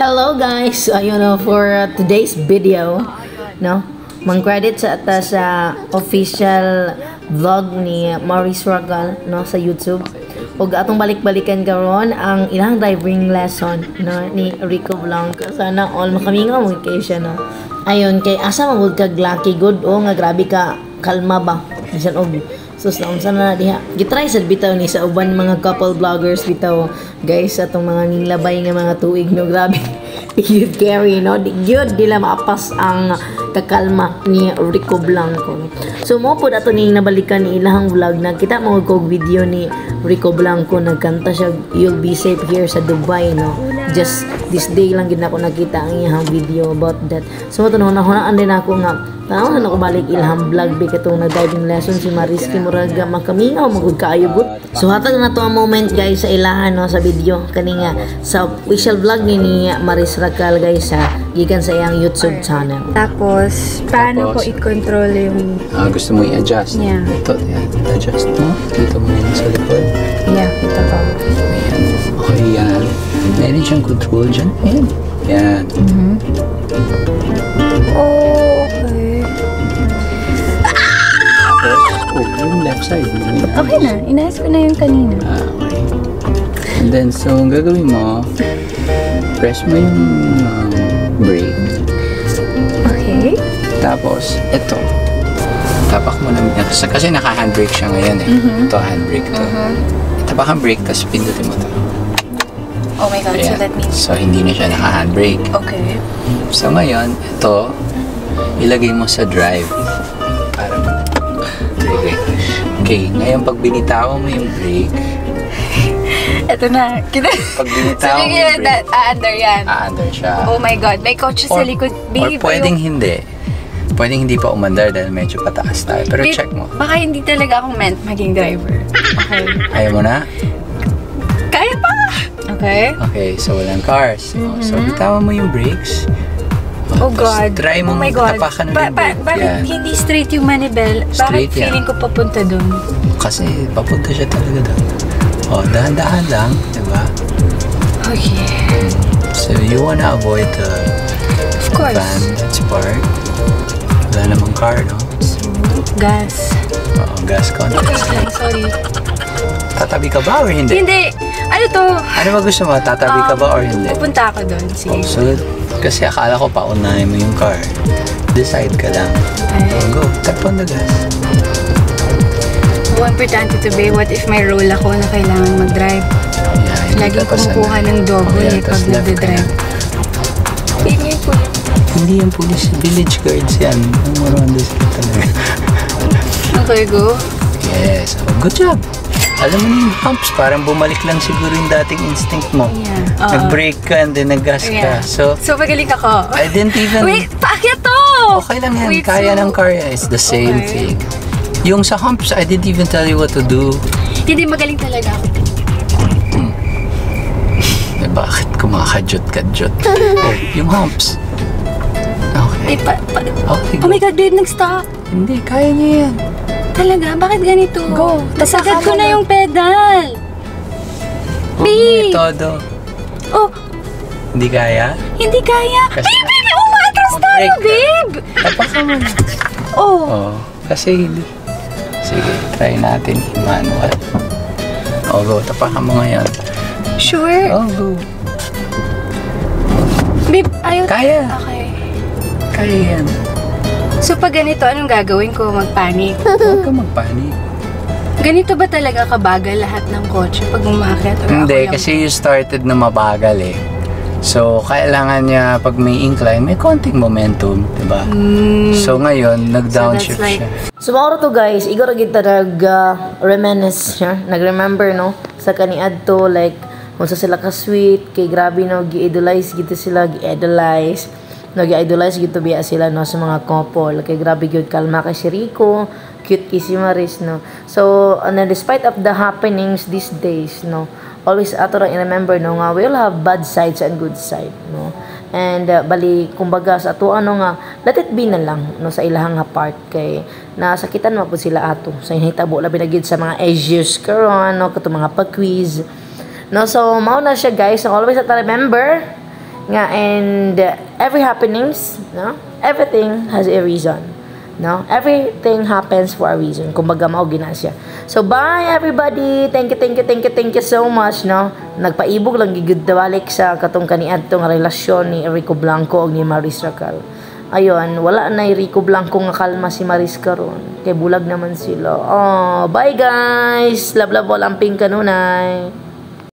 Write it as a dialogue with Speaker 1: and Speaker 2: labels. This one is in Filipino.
Speaker 1: Hello guys, ayun for today's video, no? Mang-credit sa atas sa official vlog ni Maurice Ragal, no, sa YouTube. Ug atong balik-balikan karon ang ilang driving lesson, no, ni Rico Blanco. Sana all makamingaw mo kay siya, no. Ayun kay asa magud kag lucky good o nga grabe ka kalma ba. Bisan og sus na unsa na diha. Gitry sad bitaw ni sa uban mga couple vloggers bitaw guys atong mga nilabay nga mga tuig, no, grabe. You'd carry, no? Yun, di lang maapas ang kakalma ni Rico Blanco. So, mo po dato ning nabalikan ni ilahang vlog na kita mo kog video ni Rico Blanco nagkanta siya You'll Be Safe Here sa Dubai, no? Just this day lang gid ako nakita ang iyang video about that. So, tunahon-hunaan din ako nga tanaw na ako balik ilham vlog bi katong nag-diving lesson si Mariski Muraga makamingaw magud kaayo gud. So hatag na to ang moment guys sa ilahan, no, sa video kani nga sa official vlog ni Maris Ragal guys sa gikan sa iyang YouTube channel.
Speaker 2: Tapos paano ko i-control yung
Speaker 3: gusto mo i-adjust?
Speaker 2: Yeah.
Speaker 3: Ito, yan. Adjust mo. Dito mo yan sa likod.
Speaker 2: Yeah, ito to.
Speaker 3: Ayan. Okay, yan. Meron siyang control dyan. Ayan. Yan.
Speaker 2: Oh, okay.
Speaker 3: Tapos, yung left side.
Speaker 2: Okay na. Inaas ko na yung kanina.
Speaker 3: Okay. And then, so, ang gagawin mo, press mo yung brake.
Speaker 2: Okay.
Speaker 3: Tapos, ito. Tapak mo lang. Kasi naka-handbrake siya ngayon eh. Ito, handbrake to. Tapak ang brake, tapos pindutin mo to.
Speaker 2: Oh my God, so that means...
Speaker 3: So, hindi na siya naka-handbrake.
Speaker 2: Okay.
Speaker 3: So, ngayon, ito, ilagay mo sa drive. Para mag-brake. Okay, ngayon, pag binitawan mo yung brake,
Speaker 2: Ito na.
Speaker 3: pag binitawan mo yung brake,
Speaker 2: under yan.
Speaker 3: under siya.
Speaker 2: Oh my God, may coach sa likod.
Speaker 3: Or pwedeng hindi. Pwedeng hindi pa umandar dahil medyo pataas tayo. Pero check mo.
Speaker 2: Baka hindi talaga ako meant maging driver. Okay.
Speaker 3: Ayaw mo na?
Speaker 2: Kaya pa! Okay.
Speaker 3: Okay, so walang cars. So, bitawan mo yung brakes.
Speaker 2: Oh
Speaker 3: Tapos
Speaker 2: God.
Speaker 3: try mo
Speaker 2: Oh my God.
Speaker 3: tapakan ng brake.
Speaker 2: Bakit hindi straight yung manibel?
Speaker 3: Straight
Speaker 2: Bakit
Speaker 3: yan.
Speaker 2: feeling ko papunta dun?
Speaker 3: Kasi papunta siya talaga doon. Oh, dahan-dahan lang, di ba?
Speaker 2: Okay.
Speaker 3: So, you wanna avoid the
Speaker 2: Of course.
Speaker 3: van that's parked. Wala namang car, no?
Speaker 2: So, gas.
Speaker 3: Oo, gas contact.
Speaker 2: Okay, sorry.
Speaker 3: Tatabi ka ba or hindi?
Speaker 2: Hindi. Ano to?
Speaker 3: Ano ba gusto mo? Tatabi ka ba or hindi?
Speaker 2: Pupunta ako dun. Sige.
Speaker 3: Oh, so, kasi akala ko paunahin mo yung car. Decide ka lang.
Speaker 2: Okay.
Speaker 3: So, go. Tap on the gas.
Speaker 2: Ang importante to be, what if may role ako na kailangan mag-drive?
Speaker 3: Yeah, hindi
Speaker 2: Laging
Speaker 3: ka pa
Speaker 2: kumukuha
Speaker 3: sanay.
Speaker 2: ng double
Speaker 3: Yeah,
Speaker 2: pag
Speaker 3: tas left ka
Speaker 2: nagde-drive.
Speaker 3: na.
Speaker 2: Ingay ko lang.
Speaker 3: Hindi yung police, village guards yan. Ang maroon sila talaga.
Speaker 2: Okay, go.
Speaker 3: Yes. Oh, good job. Alam mo na yung pumps, parang bumalik lang siguro yung dating instinct mo.
Speaker 2: Yeah.
Speaker 3: Nag-brake ka and then nag-gas
Speaker 2: Yeah.
Speaker 3: ka. So,
Speaker 2: So, pagaling ako.
Speaker 3: I didn't even...
Speaker 2: Wait, paakyat to!
Speaker 3: Okay lang yan.
Speaker 2: Wait,
Speaker 3: Kaya
Speaker 2: so-
Speaker 3: ng car yan. It's the same
Speaker 2: Okay.
Speaker 3: thing. Yung sa humps, I didn't even tell you what to do.
Speaker 2: Hindi, magaling talaga ako.
Speaker 3: Eh, bakit kumakajot-kajot? Oh, yung humps. Okay. Okay,
Speaker 2: Oh my God, babe, nag-stop.
Speaker 3: Hindi, kaya niya yan.
Speaker 2: Talaga? Bakit ganito?
Speaker 3: Go.
Speaker 2: Nasagad ko na yung pedal.
Speaker 3: Huwag mo
Speaker 2: Babe!
Speaker 3: todo.
Speaker 2: Oh,
Speaker 3: Hindi kaya?
Speaker 2: hindi kaya.
Speaker 3: Kasi-
Speaker 2: Babe, umatras tayo,
Speaker 3: Mag-brake ka.
Speaker 2: babe.
Speaker 3: Tapak ka muna.
Speaker 2: Oh.
Speaker 3: Oo. Kasi, sige, try natin i-manual. Oh, go. Tapakan mo ngayon.
Speaker 2: Sure?
Speaker 3: Oh, go.
Speaker 2: Babe, ayaw.
Speaker 3: Kaya.
Speaker 2: Okay.
Speaker 3: Kaya yan.
Speaker 2: So, pag ganito, anong gagawin ko? Magpanik?
Speaker 3: Huwag ka magpanik.
Speaker 2: Ganito ba talaga kabagal lahat ng kotse pag umakyat? Or
Speaker 3: Hindi,
Speaker 2: ako lang?
Speaker 3: kasi you started na mabagal eh. So, kailangan niya pag may incline, may konting momentum, di ba? So, ngayon, nag-downshift
Speaker 2: So, that's like-
Speaker 3: siya.
Speaker 1: So mauro to guys, igor kita reminisce siya, nag-remember no sa kaniadto like unsa sila ka sweet kay grabe no gi-idolize gito sila gi-idolize. Nag-idolize gito biya sila no sa mga couple. Kay grabe gyud kalma kay si Rico, cute kay si Maris no. So despite of the happenings these days no, always ato ra i-remember no nga we all have bad sides and good side no. And bali kumbaga sa ato ano nga let it be na lang no sa ilahang part kay nasakitan mo po sila ato sa hinitabo labi na gid sa mga issues karon no kato mga pag-quiz no. So mao na siya guys, so always at remember nga, and every happenings, no? Everything has a reason, no? Everything happens for a reason. Kumbaga mao gina siya. So bye everybody. Thank you so much, no? Nagpaibog lang gigud balik sa katong kaniadtong relasyon ni Rico Blanco ug ni Maris Racal. Ayun, wala na Rico Blanco nga kalma si Maris karon. Kay bulag naman sila. Oh, bye guys. Love walang ping kanunay.